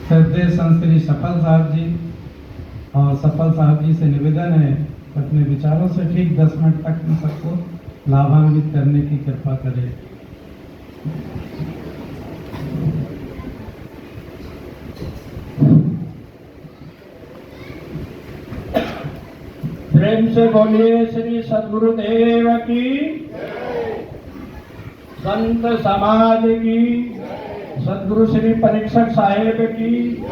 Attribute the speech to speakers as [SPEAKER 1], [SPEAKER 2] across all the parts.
[SPEAKER 1] श्रद्धेय संत श्री सफल साहब जी, और सफल साहब जी से निवेदन है अपने विचारों से ठीक 10 मिनट तक हम सबको लाभान्वित करने की कृपा करें।
[SPEAKER 2] प्रेम से बोलिए श्री सद्गुरुदेव की, संत समाज की, सद्गुरु श्री परीक्षक साहेब की,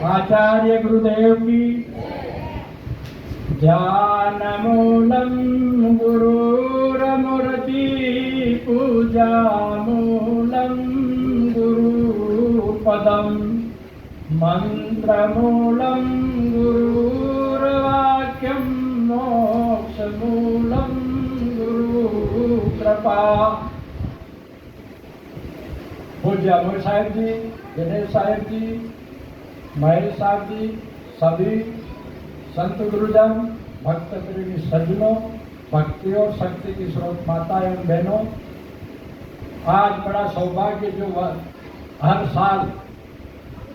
[SPEAKER 2] आचार्य गुरुदेव की। ध्यान मूलम गुरुरमूर्ति, पूजा मूलम गुरुपदम, मंत्र मूलम गुरुर्वाक्यम, मोक्ष मूलम गुरु कृपा। पूज्य अमर साहेब जी, दिनेश साहेब जी, महेश साहब जी, सभी संत गुरुजन, भक्त प्रेमी सज्जनों, भक्ति और शक्ति की स्रोत माता एवं बहनों, आज बड़ा सौभाग्य जो हर साल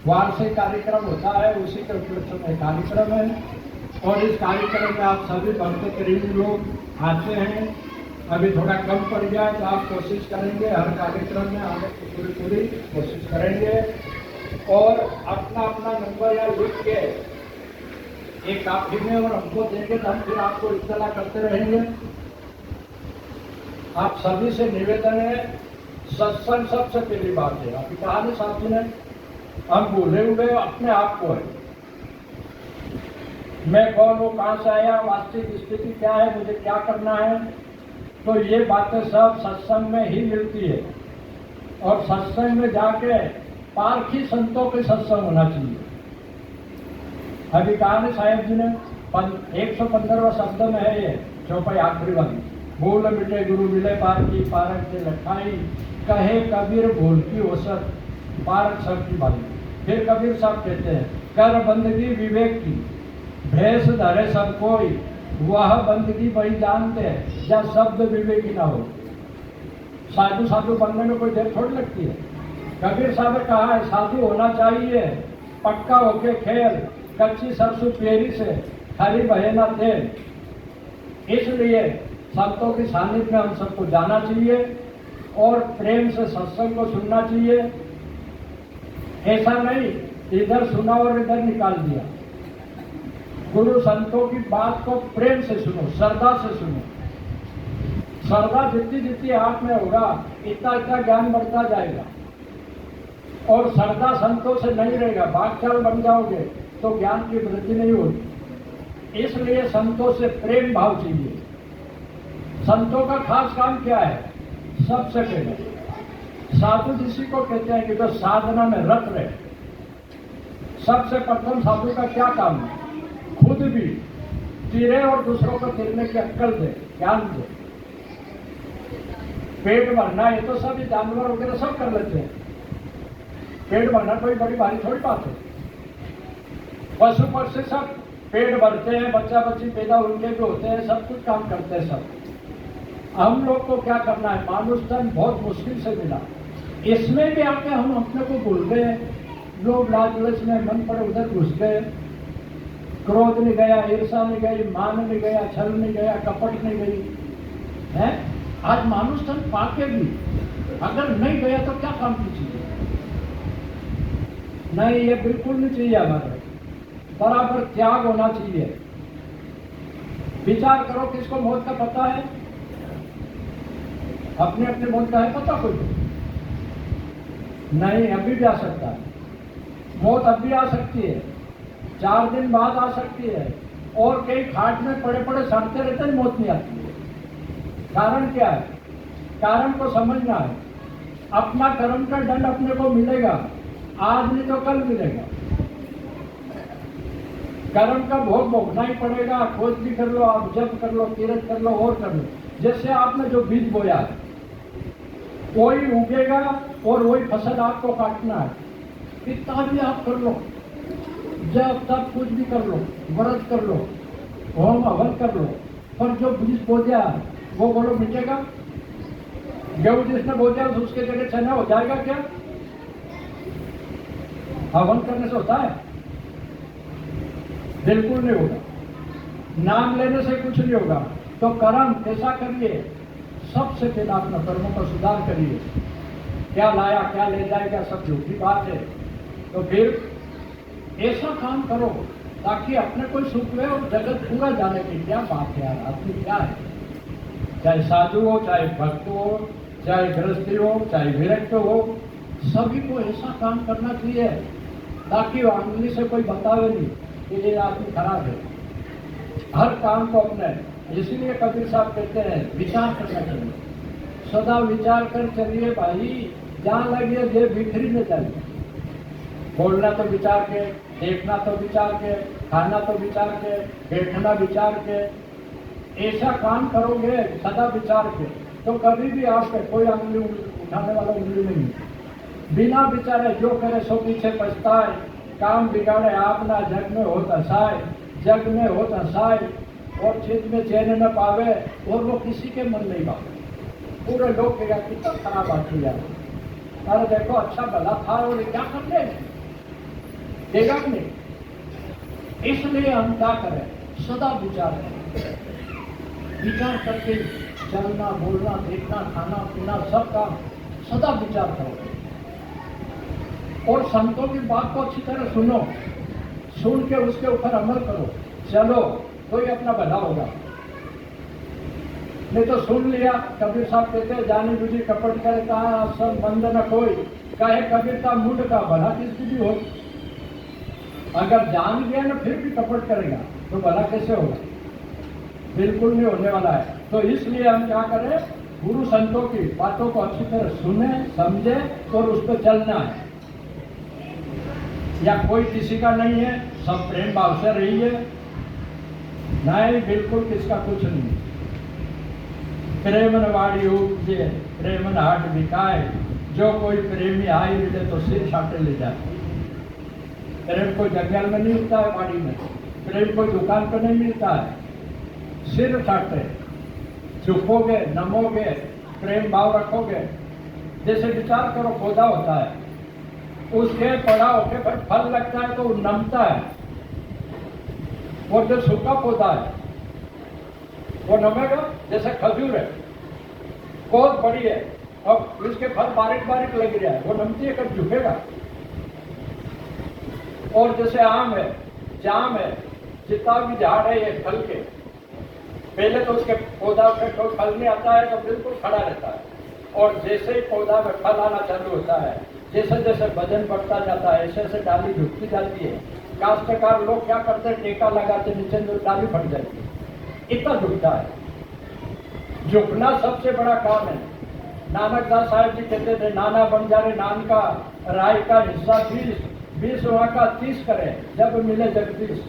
[SPEAKER 2] वार्षिक कार्यक्रम होता है उसी के उपलक्ष्य में कार्यक्रम है, और इस कार्यक्रम में आप सभी भक्त प्रेमी लोग आते हैं। अभी थोड़ा कम पड़ गया तो आप कोशिश करेंगे हर कार्यक्रम में आने की पूरी कोशिश करेंगे, और अपना अपना नंबर या लिख के एक काफी में और हमको देंगे तो हम फिर आपको इत्तला करते रहेंगे। आप सभी से निवेदन है, सत्संग सबसे पहली बात है। अभी कहा नहीं साथी ने, हम भूले हुए अपने आप को है, मैं कौन हूँ, कहाँ से आया, वास्तविक स्थिति क्या है, मुझे क्या करना है, तो ये बातें सब सत्संग में ही मिलती है। और सत्संग में जाके पारखी संतों के सत्संग होना चाहिए। अभी कहा ने साहेब जी ने 115वां शब्द में है ये चौपाई आखिरी वाली, भूल मिटे गुरु मिले पारखी, पारक से लखाई, कहे कबीर भूल की औसत, पारक सब की बाली। फिर कबीर साहब कहते हैं, कर बंदगी विवेक की, भेष धरे सब कोई, वह बंदगी वही जानते हैं जब शब्द विवेकी ना हो। साधु साधु बनने में कोई देर थोड़ी लगती है। कबीर साहब ने कहा है, साधु होना चाहिए पक्का होके खेल, कच्ची सरसों पेरी से खाली बहे ना तेल। इसलिए संतों की सानिध्य में हम सबको जाना चाहिए और प्रेम से सत्संग को सुनना चाहिए। ऐसा नहीं इधर सुना और इधर निकाल दिया। गुरु संतों की बात को प्रेम से सुनो, श्रद्धा से सुनो। श्रद्धा जितनी जितनी आप में होगा इतना इतना ज्ञान बढ़ता जाएगा। और श्रद्धा संतों से नहीं रहेगा, बादशाह बन जाओगे तो ज्ञान की वृद्धि नहीं होगी। इसलिए संतों से प्रेम भाव चाहिए। संतों का खास काम क्या है? सबसे पहले साधु जिसी को कहते हैं कि जो साधना में रत रहे। सबसे प्रथम साधु का क्या काम है? खुद भी तिरे और दूसरों को तिरने की अक्कल दे, ज्ञान दे। पेट भरना ये तो सभी जानवर वगैरह सब कर लेते हैं। पेट भरना कोई बड़ी भारी थोड़ी बात है। पशु पक्षी सब पेट भरते हैं, बच्चा बच्ची पैदा उनके भी होते हैं, सब कुछ काम करते हैं सब। हम लोग को क्या करना है? मानुष तन बहुत मुश्किल से मिला, इसमें भी आके हम अपने को भूल गए। लोग लालच में मन पर उधर घुस गए। क्रोध नहीं गया, ईर्षा नहीं गई, मान नहीं गया, छल नहीं गया, कपट नहीं गई है। आज मानुष तन पाके भी अगर नहीं गया तो क्या काम की चीज? नहीं, ये बिल्कुल नहीं चाहिए। हमारे बराबर त्याग होना चाहिए। विचार करो, किसको मौत का पता है? अपने अपने मौत का है पता कोई? नहीं, अभी भी आ सकता है। मौत अभी आ सकती है, 4 दिन बाद आ सकती है, और कई खाट में पड़े पड़े सड़ते रहते हैं, मौत नहीं आती है। कारण क्या है? कारण को समझना है। अपना कर्म का दंड अपने को मिलेगा, आज नहीं तो कल मिलेगा। कर्म का भोग भोगना ही पड़ेगा। खोज भी कर लो, आप जप कर लो, तीर्थ कर लो, और कर लो। जैसे आपने जो बीज बोया है वही उगेगा और वही फसल आपको काटना है। कितना भी आप कर लो, जब तक कुछ भी कर लो, व्रत कर लो, होम हवन कर लो, पर जो बीज बो दिया वो बोलो मिटेगा? गेहूं जिसने बो दिया उसके जगह चना हो जाएगा क्या? हवन करने से होता है? बिल्कुल नहीं होगा। नाम लेने से कुछ नहीं होगा। तो कर्म कैसा करिए? सबसे पहले अपना कर्मों का सुधार करिए। क्या लाया क्या ले जाएगा सब झूठी बात है। तो फिर ऐसा काम करो ताकि अपने को सुख ले और जगत पूरा जाने की। क्या बात है यार, आदमी क्या है? चाहे साधु हो, चाहे भक्त हो, चाहे गृहस्थी हो, चाहे विरक्त हो, सभी को ऐसा काम करना चाहिए ताकि अंगली से कोई बतावे नहीं कि ये आदमी खराब है। हर काम को अपने, इसलिए कबीर साहब कहते हैं विचार करना चाहिए। सदा विचार कर चलिए भाई, जहाँ लगे ये बिखरी में चाहिए। बोलना तो विचार के, देखना तो विचार के, खाना तो विचार के, बैठना विचार के। ऐसा काम करोगे सदा विचार के तो कभी भी आप पे कोई उंगली उठाने वाला उंगली नहीं। बिना विचारे जो करे सो पीछे पछताए, काम बिगाड़े आप ना जग में हो तसाए, जग में हो तसाए और चित में चैन न पावे और वो किसी के मन नहीं पावे। पूरे लोग कहेगा कितना खराब आती है। अरे देखो अच्छा भला था और क्या कर ले देगा नहीं। इसलिए हम क्या करें? सदा विचार करें। विचार करके चलना, बोलना, देखना, खाना पीना सब काम सदा विचार करो। और संतों की बात को अच्छी तरह सुनो, सुन के उसके ऊपर अमल करो। चलो तो ही अपना भला होगा। नहीं तो सुन लिया, कबीर साहब कहते हैं जानी बुझी कपट करे कहा सब मंद न कोई, कहे कबीर का मूड का भला किसकी भी हो। अगर जान गया ना फिर भी कपट करेगा तो भला कैसे होगा? बिल्कुल नहीं होने वाला है। तो इसलिए हम क्या करें? गुरु संतों की बातों को अच्छी तरह सुने, समझे और उस पर चलना है। या कोई किसी का नहीं है, सब प्रेम भाव से रहिए। नहीं, बिल्कुल किसका कुछ नहीं। प्रेमन वाड़ी उपजे प्रेमन हाट बिकाए, जो कोई प्रेमी आई मिले तो सिर छाटे ले जाए। प्रेम कोई जंगल में नहीं मिलता है, वाड़ी में। प्रेम कोई दुकान पर नहीं मिलता है। सिर छाटे, झुकोगे, नमोगे, प्रेम भाव रखोगे। जैसे विचार करो पौधा होता है, उसके बड़ा होके फल लगता है तो नमता है। वो जो सूखा पौधा है वो नमेगा। जैसे खजूर है, बहुत बड़ी है, अब इसके फल बारीक बारीक लग रहा है, वो नमती है, कब झुकेगा। और जैसे आम है, जाम है, जितना भी झाड़ है ये फल के, पहले तो उसके पौधा पे कोई फल नहीं आता है तो बिल्कुल खड़ा रहता है। और जैसे ही पौधा में फल आना चालू होता है, जैसे जैसे वजन बढ़ता जाता है, ऐसे ऐसे डाली झुकती जाती है। काश्तकार लोग क्या करते हैं? टेका लगाते, नीचे जो डाली फट जाती है, इतना झुकता है। झुकना सबसे बड़ा काम है। नानक दास साहब जी कहते थे, नाना बन जा रे नान का, राय का हिस्सा 20 वहां का 30 करे, जब मिले जगदीश।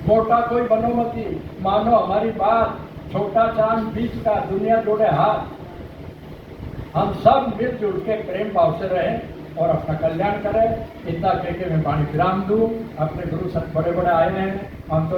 [SPEAKER 2] मोटा कोई बनो मती, मानो हमारी बात, छोटा चांद बीच का, दुनिया जोड़े हाथ। हम सब मिलजुल के प्रेम भाव से रहें और अपना कल्याण करें। इतना कह के मैं पानी विराम दूं। अपने गुरु सब बड़े बड़े आए हैं, हम तो